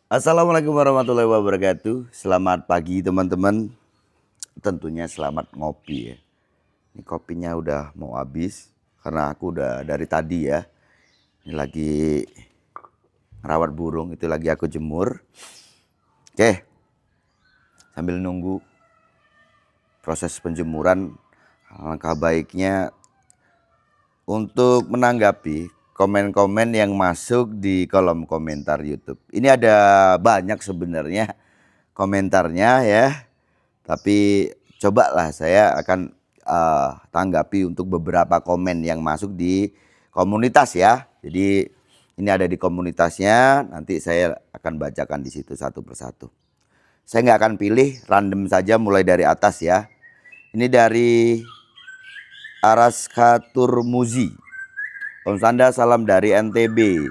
Assalamualaikum warahmatullahi wabarakatuh. Selamat pagi teman-teman. Tentunya selamat ngopi ya. Ini kopinya udah mau habis karena aku udah dari tadi ya. Ini lagi ngerawat burung, itu lagi aku jemur. Oke. Sambil nunggu proses penjemuran, alangkah baiknya untuk menanggapi komen-komen yang masuk di kolom komentar YouTube. Ini ada banyak sebenarnya komentarnya ya. Tapi cobalah saya akan tanggapi untuk beberapa komen yang masuk di komunitas ya. Jadi ini ada di komunitasnya, nanti saya akan bacakan di situ satu persatu. Saya nggak akan pilih, random saja mulai dari atas ya. Ini dari Aras Khaturmuzi. Om Sanda, salam dari NTB.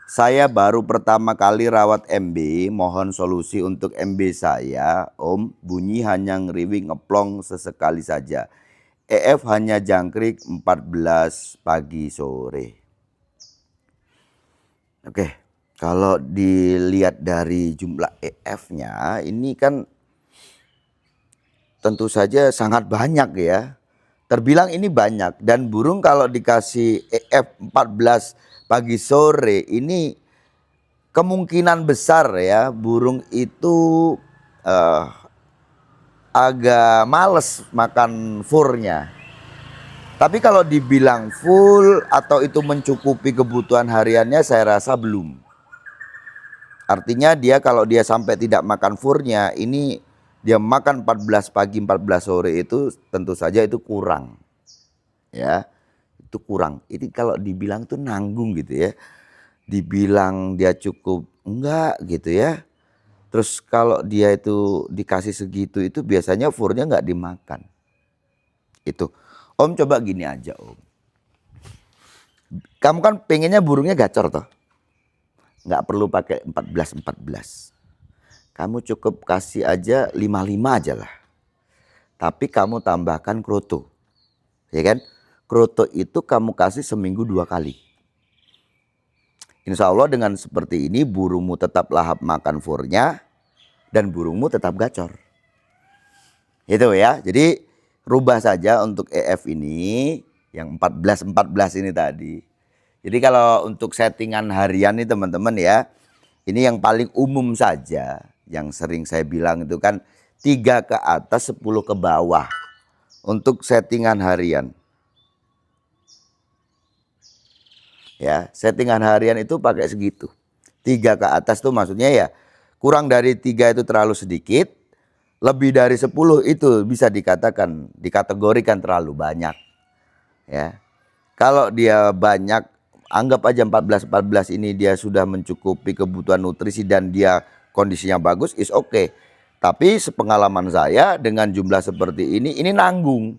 Saya baru pertama kali rawat MB, mohon solusi untuk MB saya. Om, bunyi hanya ngeriwing ngeplong sesekali saja. EF hanya jangkrik 14 pagi sore. Oke, kalau dilihat dari jumlah EF-nya ini kan tentu saja sangat banyak ya. Terbilang ini banyak, dan burung kalau dikasih EF 14 pagi sore ini kemungkinan besar ya burung itu agak males makan furnya. Tapi kalau dibilang full atau itu mencukupi kebutuhan hariannya, saya rasa belum. Artinya dia kalau dia sampai tidak makan furnya, ini dia makan 14 pagi 14 sore itu tentu saja itu kurang. Ya, itu kurang. Ini kalau dibilang tuh nanggung gitu ya. Dibilang dia cukup enggak gitu ya. Terus kalau dia itu dikasih segitu itu biasanya furnya enggak dimakan. Itu. Om coba gini aja Om. Kamu kan pengennya burungnya gacor toh. Enggak perlu pakai 14. Kamu cukup kasih aja 55 aja lah. Tapi kamu tambahkan kroto. Ya kan? Kroto itu kamu kasih seminggu 2 kali. Insya Allah dengan seperti ini burungmu tetap lahap makan furnya dan burungmu tetap gacor. Itu ya. Jadi rubah saja untuk EF ini yang 14 ini tadi. Jadi kalau untuk settingan harian nih teman-teman ya. Ini yang paling umum saja. Yang sering saya bilang itu kan 3 ke atas 10 ke bawah. Untuk settingan harian. Ya, settingan harian itu pakai segitu. 3 ke atas tuh maksudnya ya kurang dari 3 itu terlalu sedikit. Lebih dari 10 itu bisa dikategorikan terlalu banyak. Ya. Kalau dia banyak, anggap aja 14 ini dia sudah mencukupi kebutuhan nutrisi dan dia kondisinya bagus, is okay. Tapi sepengalaman saya dengan jumlah seperti ini nanggung.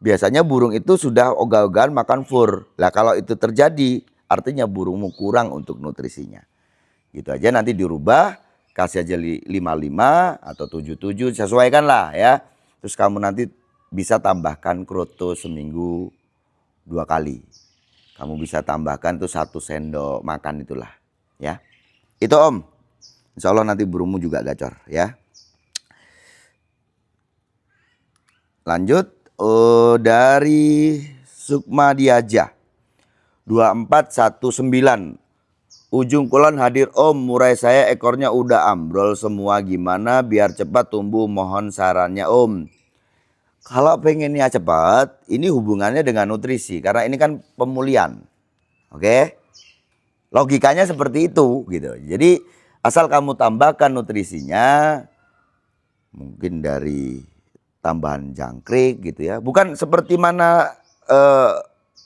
Biasanya burung itu sudah ogah-ogahan makan fur. Lah kalau itu terjadi, artinya burungmu kurang untuk nutrisinya. Gitu aja, nanti dirubah, kasih aja 55 atau 77, sesuaikan lah ya. Terus kamu nanti bisa tambahkan kroto seminggu 2 kali. Kamu bisa tambahkan tuh 1 sendok makan itulah ya. Itu Om. Insya Allah nanti burungmu juga gacor ya. Lanjut dari Sukma Diaja 2419. Ujung kulon hadir Om, murai saya ekornya udah ambrol semua, gimana biar cepat tumbuh, mohon sarannya Om. Kalau pengennya cepat, ini hubungannya dengan nutrisi karena ini kan pemulihan. Oke? Logikanya seperti itu gitu. Jadi asal kamu tambahkan nutrisinya mungkin dari tambahan jangkrik gitu ya. Bukan seperti mana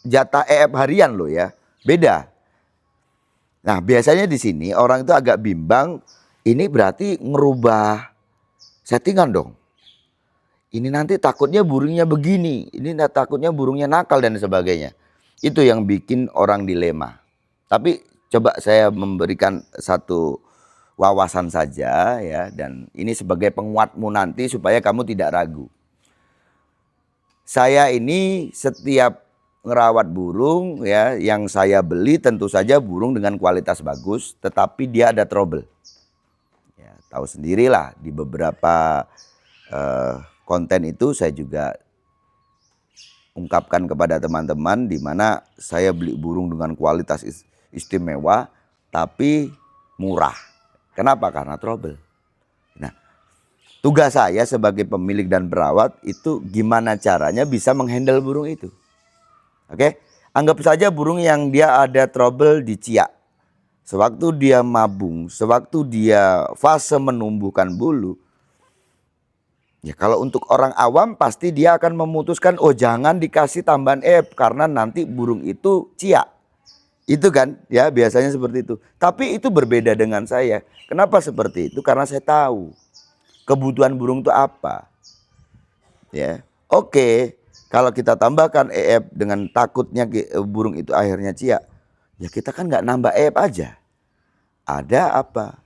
jatah EF harian loh ya. Beda. Nah, biasanya di sini orang itu agak bimbang, ini berarti ngerubah settingan dong. Ini nanti takutnya burungnya begini, ini takutnya burungnya nakal dan sebagainya. Itu yang bikin orang dilema. Tapi coba saya memberikan satu wawasan saja ya, dan ini sebagai penguatmu nanti supaya kamu tidak ragu. Saya ini setiap ngerawat burung ya, yang saya beli tentu saja burung dengan kualitas bagus, tetapi dia ada trouble. Ya, tahu sendirilah di beberapa konten itu saya juga ungkapkan kepada teman-teman di mana saya beli burung dengan kualitas istimewa tapi murah. Kenapa? Karena trouble. Nah, tugas saya sebagai pemilik dan perawat itu gimana caranya bisa menghandle burung itu. Oke? Anggap saja burung yang dia ada trouble di ciak. Sewaktu dia mabung, sewaktu dia fase menumbuhkan bulu, ya kalau untuk orang awam pasti dia akan memutuskan, oh jangan dikasih tambahan karena nanti burung itu ciak. Itu kan ya biasanya seperti itu. Tapi itu berbeda dengan saya. Kenapa seperti itu? Karena saya tahu kebutuhan burung itu apa. Ya, oke. Kalau kita tambahkan dengan takutnya burung itu akhirnya ciak, ya kita kan nggak nambah aja. Ada apa?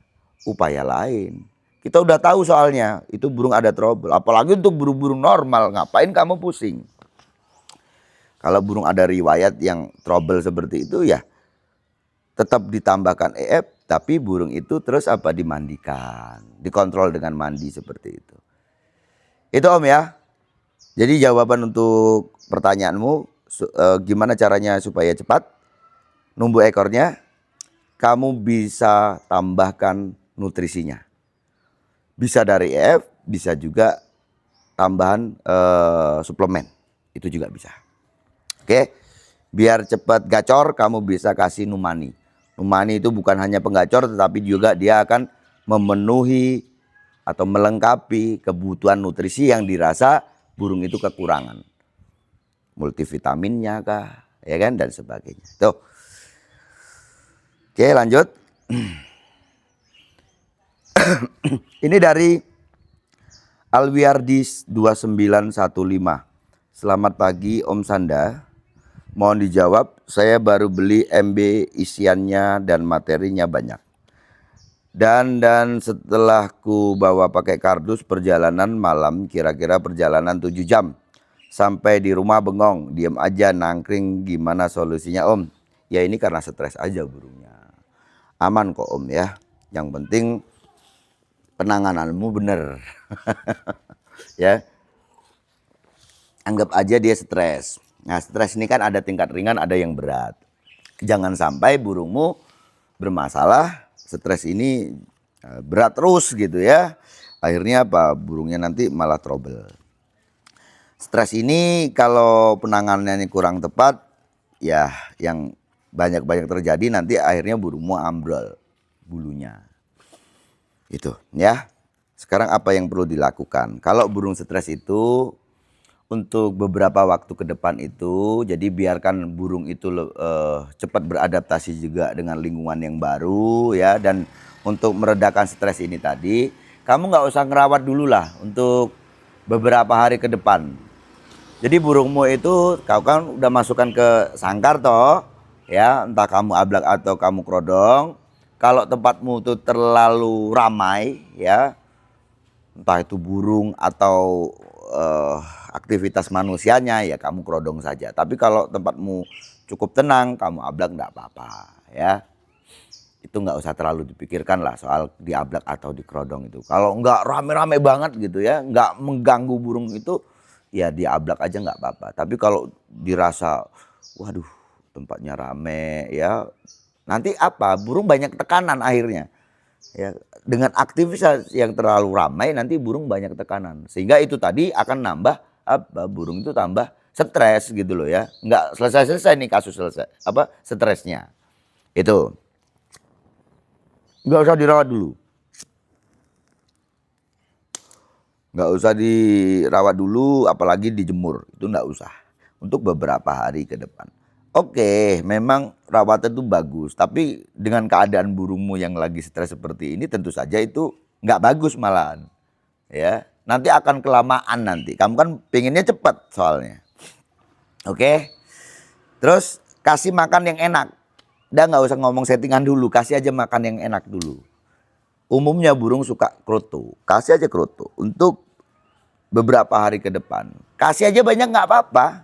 Upaya lain. Kita udah tahu soalnya itu burung ada trouble. Apalagi untuk burung-burung normal, ngapain kamu pusing? Kalau burung ada riwayat yang trouble seperti itu ya tetap ditambahkan tapi burung itu terus dimandikan, dikontrol dengan mandi seperti itu. Itu Om ya. Jadi jawaban untuk pertanyaanmu gimana caranya supaya cepat numbuh ekornya, kamu bisa tambahkan nutrisinya. Bisa dari bisa juga tambahan suplemen. Itu juga bisa. Oke. Biar cepat gacor kamu bisa kasih numani. Numani itu bukan hanya penggacor tetapi juga dia akan memenuhi atau melengkapi kebutuhan nutrisi yang dirasa burung itu kekurangan. Multivitaminnya kah, ya kan, dan sebagainya. Tuh. Oke, lanjut. Ini dari Alwiardis 2915. Selamat pagi Om Sanda. Mohon dijawab, saya baru beli MB isiannya dan materinya banyak. Dan setelah ku bawa pakai kardus perjalanan malam, kira-kira perjalanan 7 jam. Sampai di rumah bengong, diam aja nangkring, gimana solusinya Om? Ya ini karena stres aja burungnya. Aman kok Om ya, yang penting penangananmu bener. Ya, anggap aja dia stres. Nah stres ini kan ada tingkat ringan, ada yang berat. Jangan sampai burungmu bermasalah, stres ini berat terus gitu ya. Akhirnya apa? Burungnya nanti malah trouble. Stres ini kalau penanganannya kurang tepat, ya yang banyak-banyak terjadi nanti akhirnya burungmu ambrol bulunya. Itu ya. Sekarang apa yang perlu dilakukan? Kalau burung stres itu untuk beberapa waktu ke depan itu, jadi biarkan burung itu cepat beradaptasi juga dengan lingkungan yang baru ya. Dan untuk meredakan stres ini tadi, kamu nggak usah ngerawat dulu lah untuk beberapa hari ke depan. Jadi burungmu itu kau kan udah masukkan ke sangkar toh ya, entah kamu ablak atau kamu kerodong. Kalau tempatmu itu terlalu ramai ya, entah itu burung atau aktivitas manusianya, ya kamu kerodong saja. Tapi kalau tempatmu cukup tenang, kamu ablak enggak apa-apa ya. Itu nggak usah terlalu dipikirkan lah soal diablak atau dikerodong itu. Kalau nggak rame-rame banget gitu ya, nggak mengganggu burung itu, ya diablak aja nggak apa-apa. Tapi kalau dirasa, waduh tempatnya rame ya, nanti apa? Burung banyak tekanan akhirnya. Ya, dengan aktivitas yang terlalu ramai nanti burung banyak tekanan. Sehingga itu tadi akan nambah burung itu tambah stres gitu loh ya. Nggak selesai-selesai nih kasus stresnya. Itu. Nggak usah dirawat dulu. Nggak usah dirawat dulu, apalagi dijemur. Itu nggak usah. Untuk beberapa hari ke depan. Oke, memang rawatan itu bagus, tapi dengan keadaan burungmu yang lagi stres seperti ini tentu saja itu nggak bagus malahan. Ya, nanti akan kelamaan nanti. Kamu kan pengennya cepat soalnya. Oke, terus kasih makan yang enak. Udah nggak usah ngomong settingan dulu, kasih aja makan yang enak dulu. Umumnya burung suka kroto, kasih aja kroto untuk beberapa hari ke depan. Kasih aja banyak nggak apa-apa.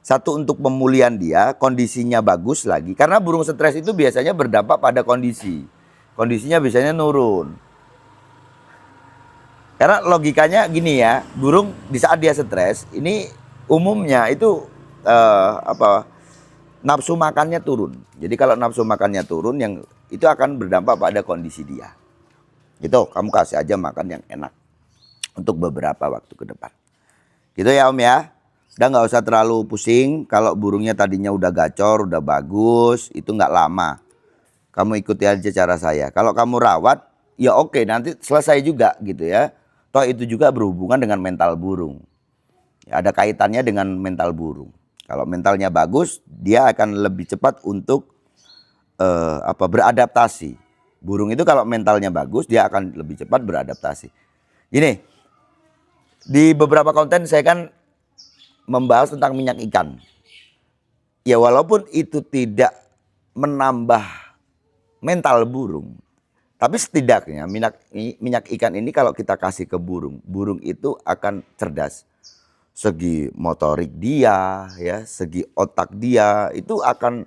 Satu untuk pemulihan dia, kondisinya bagus lagi. Karena burung stres itu biasanya berdampak pada kondisi. Kondisinya biasanya nurun. Karena logikanya gini ya, burung di saat dia stres, ini umumnya itu nafsu makannya turun. Jadi kalau nafsu makannya turun, yang itu akan berdampak pada kondisi dia. Gitu, kamu kasih aja makan yang enak untuk beberapa waktu ke depan. Gitu ya Om ya. Udah nggak usah terlalu pusing. Kalau burungnya tadinya udah gacor, udah bagus, itu nggak lama. Kamu ikuti aja cara saya. Kalau kamu rawat, ya oke, nanti selesai juga gitu ya. Toh itu juga berhubungan dengan mental burung. Ya, ada kaitannya dengan mental burung. Kalau mentalnya bagus, dia akan lebih cepat untuk beradaptasi. Burung itu kalau mentalnya bagus, dia akan lebih cepat beradaptasi. Gini, di beberapa konten saya kan membahas tentang minyak ikan. Ya walaupun itu tidak menambah mental burung, tapi setidaknya minyak ikan ini kalau kita kasih ke burung, burung itu akan cerdas. Segi motorik dia, ya, segi otak dia itu akan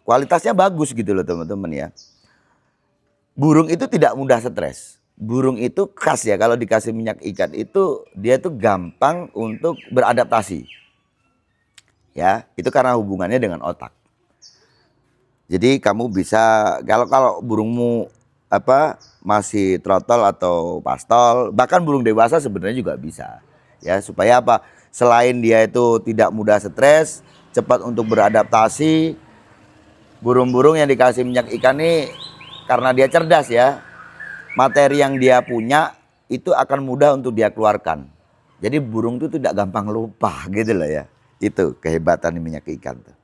kualitasnya bagus gitu loh teman-teman ya. Burung itu tidak mudah stres. Burung itu khas ya, kalau dikasih minyak ikan itu dia tuh gampang untuk beradaptasi. Ya, itu karena hubungannya dengan otak. Jadi kamu bisa, kalau burungmu masih trotol atau pastol, bahkan burung dewasa sebenarnya juga bisa. Ya, supaya apa? Selain dia itu tidak mudah stres, cepat untuk beradaptasi, burung-burung yang dikasih minyak ikan ini karena dia cerdas ya, materi yang dia punya itu akan mudah untuk dia keluarkan. Jadi burung itu tidak gampang lupa gitu loh ya. Itu kehebatan minyak ikan tuh.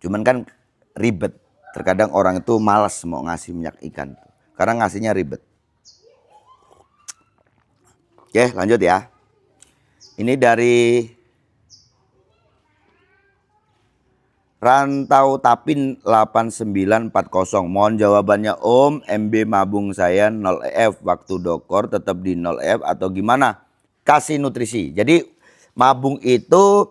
Cuman kan ribet. Terkadang orang itu malas mau ngasih minyak ikan tuh, karena ngasihnya ribet. Oke, lanjut ya. Ini dari Rantau Tapin 8940. Mohon jawabannya Om. MB mabung saya 0F, waktu dokor tetap di 0F atau gimana? Kasih nutrisi. Jadi mabung itu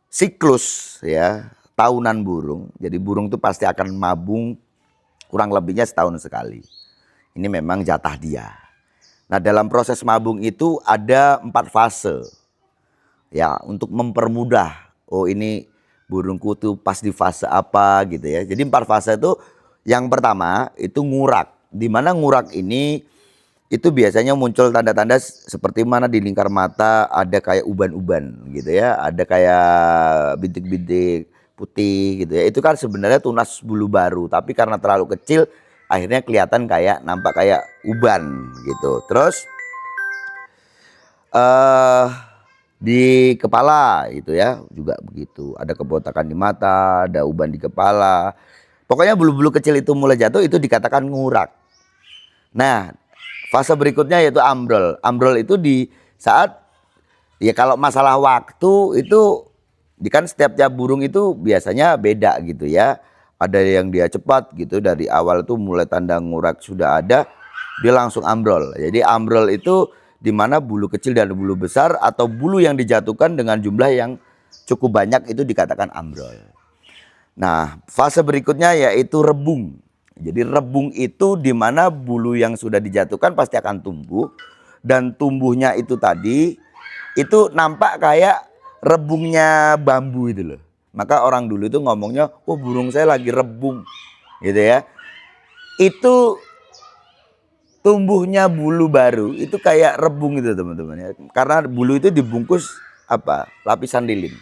siklus ya, tahunan burung. Jadi burung itu pasti akan mabung kurang lebihnya setahun sekali. Ini memang jatah dia. Nah, dalam proses mabung itu ada 4 fase. Ya, untuk mempermudah. Oh, ini burungku tuh pas di fase apa gitu ya. Jadi 4 fase itu, yang pertama itu ngurak. Di mana ngurak ini itu biasanya muncul tanda-tanda seperti mana di lingkar mata ada kayak uban-uban gitu ya. Ada kayak bintik-bintik putih gitu ya. Itu kan sebenarnya tunas bulu baru, tapi karena terlalu kecil akhirnya kelihatan kayak, nampak kayak uban gitu. Terus di kepala itu ya juga begitu, ada kebotakan di mata, ada uban di kepala, pokoknya bulu-bulu kecil itu mulai jatuh, itu dikatakan ngurak. Nah, fase berikutnya yaitu ambrol. Ambrol itu di saat, ya kalau masalah waktu itu kan setiap burung itu biasanya beda gitu ya. Ada yang dia cepat gitu, dari awal tuh mulai tanda ngurak sudah ada, dia langsung ambrol. Jadi ambrol itu di mana bulu kecil dan bulu besar atau bulu yang dijatuhkan dengan jumlah yang cukup banyak itu dikatakan ambrol. Nah, fase berikutnya yaitu rebung. Jadi rebung itu di mana bulu yang sudah dijatuhkan pasti akan tumbuh, dan tumbuhnya itu tadi itu nampak kayak rebungnya bambu itu loh. Maka orang dulu itu ngomongnya, "Oh, burung saya lagi rebung." Gitu ya. Itu tumbuhnya bulu baru itu kayak rebung itu teman-teman ya. Karena bulu itu dibungkus lapisan lilin.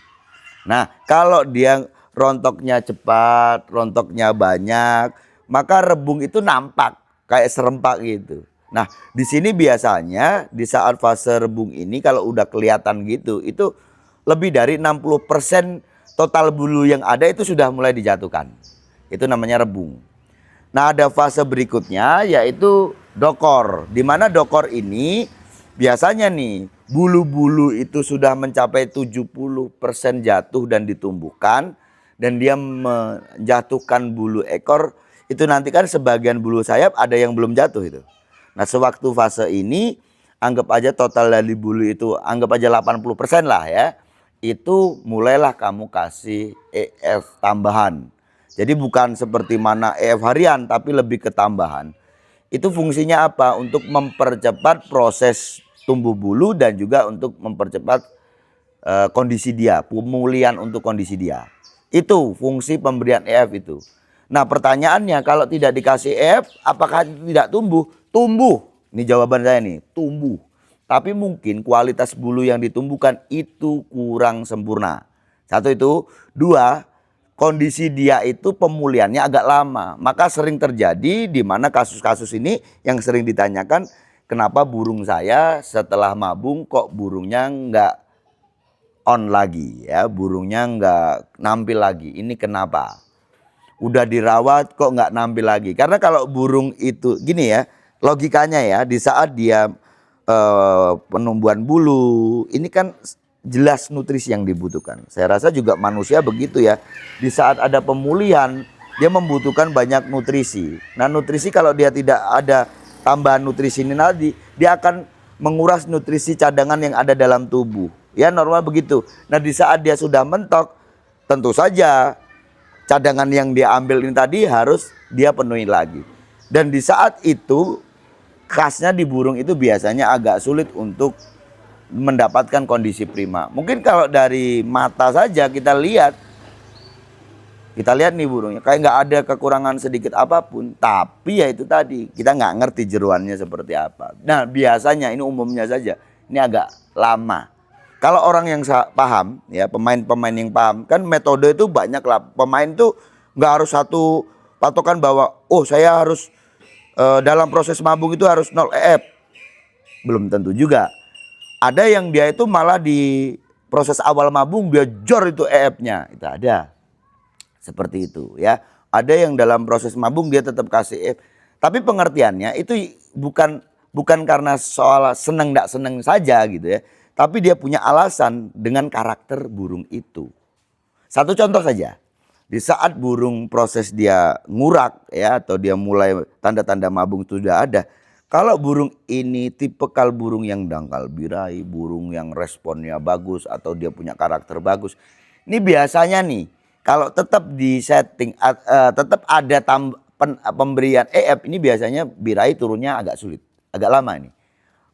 Nah, kalau dia rontoknya cepat, rontoknya banyak, maka rebung itu nampak kayak serempak gitu. Nah, di sini biasanya di saat fase rebung ini kalau udah kelihatan gitu, itu lebih dari 60% total bulu yang ada itu sudah mulai dijatuhkan. Itu namanya rebung. Nah, ada fase berikutnya yaitu dokor. Di mana dokor ini biasanya nih bulu-bulu itu sudah mencapai 70% jatuh dan ditumbuhkan, dan dia menjatuhkan bulu ekor. Itu nanti kan sebagian bulu sayap ada yang belum jatuh itu. Nah, sewaktu fase ini anggap aja total dari bulu itu anggap aja 80% lah ya. Itu mulailah kamu kasih EF tambahan. Jadi bukan seperti mana EF harian, tapi lebih ke tambahan. Itu fungsinya apa? Untuk mempercepat proses tumbuh bulu dan juga untuk mempercepat kondisi dia, pemulihan untuk kondisi dia. Itu fungsi pemberian EF itu. Nah, pertanyaannya kalau tidak dikasih EF, apakah tidak tumbuh? Tumbuh. Ini jawaban saya nih, tumbuh. Tapi mungkin kualitas bulu yang ditumbuhkan itu kurang sempurna. Satu itu. Dua, kondisi dia itu pemulihannya agak lama. Maka sering terjadi di mana kasus-kasus ini yang sering ditanyakan, kenapa burung saya setelah mabung kok burungnya nggak on lagi ya, burungnya nggak nampil lagi. Ini kenapa? Udah dirawat kok nggak nampil lagi. Karena kalau burung itu gini ya, logikanya ya, di saat dia penumbuhan bulu, ini kan jelas nutrisi yang dibutuhkan. Saya rasa juga manusia begitu ya. Di saat ada pemulihan, dia membutuhkan banyak nutrisi. Nah, nutrisi kalau dia tidak ada tambahan nutrisi ini nanti, dia akan menguras nutrisi cadangan yang ada dalam tubuh. Ya, normal begitu. Nah, di saat dia sudah mentok, tentu saja cadangan yang dia ambil ini tadi harus dia penuhi lagi. Dan di saat itu khasnya di burung itu biasanya agak sulit untuk mendapatkan kondisi prima. Mungkin kalau dari mata saja kita lihat nih burungnya kayak nggak ada kekurangan sedikit apapun. Tapi ya itu tadi, kita nggak ngerti jeruannya seperti apa. Nah, biasanya ini umumnya saja, ini agak lama. Kalau orang yang paham, ya pemain-pemain yang paham, kan metode itu banyak lah. Pemain tuh nggak harus satu patokan bahwa oh saya harus dalam proses mabung itu harus 0 EF. Belum tentu juga. Ada yang dia itu malah di proses awal mabung dia jor itu EF-nya. Itu ada. Seperti itu ya. Ada yang dalam proses mabung dia tetap kasih EF. Tapi pengertiannya itu bukan karena soal seneng nggak seneng saja gitu ya. Tapi dia punya alasan dengan karakter burung itu. Satu contoh saja. Di saat burung proses dia ngurak ya, atau dia mulai tanda-tanda mabung itu sudah ada. Kalau burung ini tipikal burung yang dangkal birahi, burung yang responnya bagus atau dia punya karakter bagus. Ini biasanya nih kalau tetap di setting, tetap ada pemberian EF, ini biasanya birahi turunnya agak sulit, agak lama nih.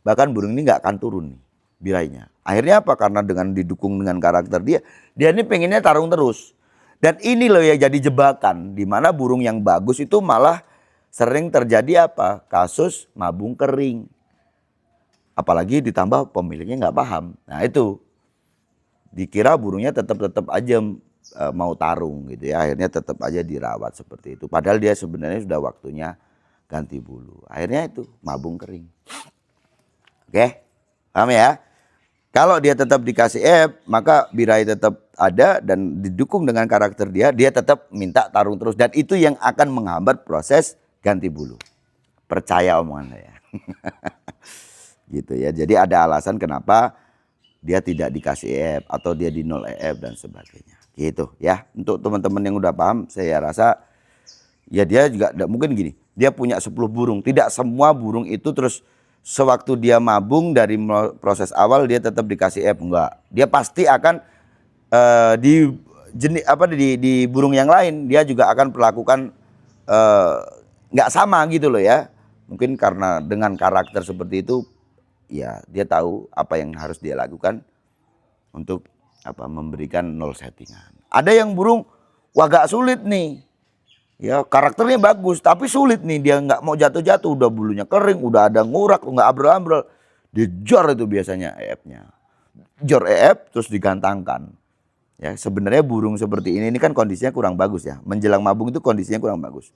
Bahkan burung ini nggak akan turun nih birahinya. Akhirnya apa? Karena dengan didukung dengan karakter dia ini pengennya tarung terus. Dan ini loh yang jadi jebakan, di mana burung yang bagus itu malah sering terjadi apa? Kasus mabung kering. Apalagi ditambah pemiliknya nggak paham. Nah itu dikira burungnya tetap aja mau tarung gitu ya. Akhirnya tetap aja dirawat seperti itu. Padahal dia sebenarnya sudah waktunya ganti bulu. Akhirnya itu mabung kering. Oke, paham ya? Kalau dia tetap dikasih F, maka birahi tetap ada dan didukung dengan karakter dia tetap minta tarung terus. Dan itu yang akan menghambat proses ganti bulu. Percaya omongan saya. Gitu ya. Jadi ada alasan kenapa dia tidak dikasih EF atau dia di 0 EF dan sebagainya. Gitu ya. Untuk teman-teman yang udah paham, saya rasa ya dia juga mungkin gini. Dia punya 10 burung. Tidak semua burung itu terus sewaktu dia mabung dari proses awal dia tetap dikasih F, enggak. Dia pasti akan di burung yang lain dia juga akan perlakukan nggak sama gitu loh ya. Mungkin karena dengan karakter seperti itu ya dia tahu apa yang harus dia lakukan untuk memberikan 0 settingan. Ada yang burung agak sulit nih. Ya karakternya bagus tapi sulit nih, dia nggak mau jatuh-jatuh, udah bulunya kering, udah ada ngurak, nggak ambrol-ambrol, dijor itu biasanya EF-nya, jor EF terus digantangkan. Ya sebenarnya burung seperti ini kan kondisinya kurang bagus ya, menjelang mabung itu kondisinya kurang bagus.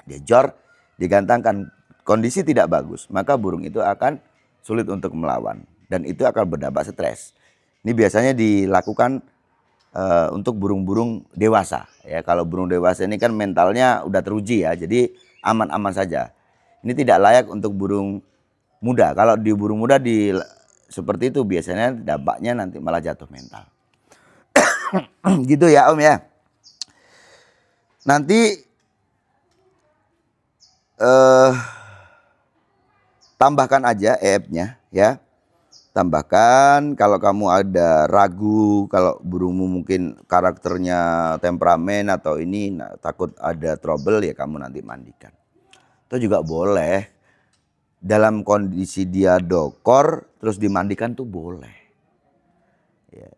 Dia jor, digantangkan, kondisi tidak bagus, maka burung itu akan sulit untuk melawan dan itu akan berdampak stres. Ini biasanya dilakukan untuk burung-burung dewasa ya. Kalau burung dewasa ini kan mentalnya udah teruji ya, jadi aman-aman saja. Ini tidak layak untuk burung muda. Kalau di burung muda seperti itu biasanya dampaknya nanti malah jatuh mental. Gitu ya Om ya. Nanti tambahkan aja EF-nya ya. Tambahkan kalau kamu ada ragu, kalau burungmu mungkin karakternya temperamen atau ini takut ada trouble ya kamu nanti mandikan. Itu juga boleh. Dalam kondisi dia dokor terus dimandikan tuh boleh. Ya.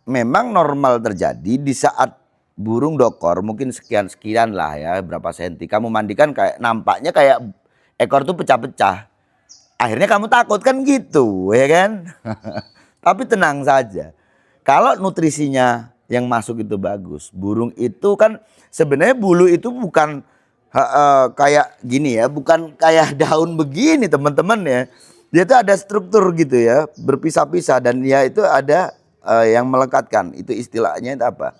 Memang normal terjadi di saat burung dokor mungkin sekian-sekian lah ya, berapa senti. Kamu mandikan kayak nampaknya kayak ekor tuh pecah-pecah. Akhirnya kamu takut kan gitu ya kan. Tapi tenang saja. Kalau nutrisinya yang masuk itu bagus. Burung itu kan sebenarnya bulu itu bukan kayak gini ya. Bukan kayak daun begini teman-teman ya. Dia itu ada struktur gitu ya. Berpisah-pisah dan dia itu ada yang melekatkan. Itu istilahnya itu apa?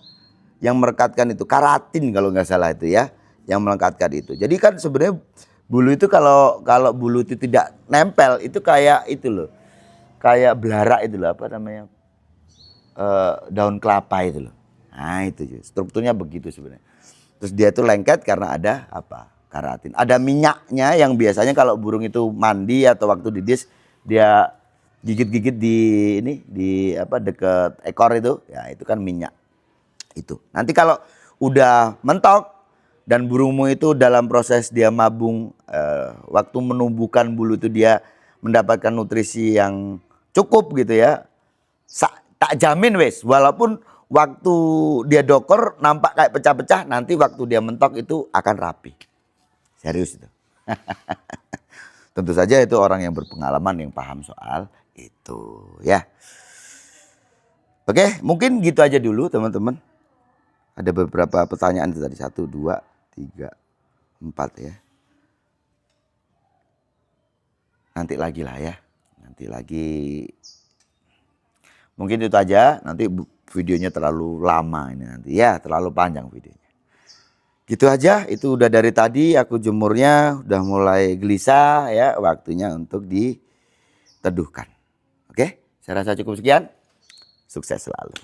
Yang merekatkan itu keratin kalau nggak salah itu ya. Yang melekatkan itu. Jadi kan sebenarnya bulu itu kalau bulu itu tidak nempel itu kayak itu loh. Kayak belara itu loh, apa namanya? Daun kelapa itu loh. Nah, itu strukturnya begitu sebenarnya. Terus dia itu lengket karena ada apa? Keratin. Ada minyaknya yang biasanya kalau burung itu mandi atau waktu didis dia gigit-gigit di ini di apa dekat ekor itu, ya itu kan minyak. Itu. Nanti kalau udah mentok dan burungmu itu dalam proses dia mabung, waktu menumbuhkan bulu itu dia mendapatkan nutrisi yang cukup gitu ya. Tak jamin wes, walaupun waktu dia dokor nampak kayak pecah-pecah, nanti waktu dia mentok itu akan rapi. Serius itu. Tentu saja itu orang yang berpengalaman yang paham soal itu ya. Oke, mungkin gitu aja dulu teman-teman. Ada beberapa pertanyaan tadi, 1, 2, 3, 4 ya. Nanti lagi lah ya. Nanti lagi. Mungkin itu aja. Nanti videonya terlalu lama ini nanti ya. Terlalu panjang videonya. Gitu aja. Itu udah dari tadi aku jemurnya. Udah mulai gelisah ya. Waktunya untuk diteduhkan. Oke. Saya rasa cukup sekian. Sukses selalu.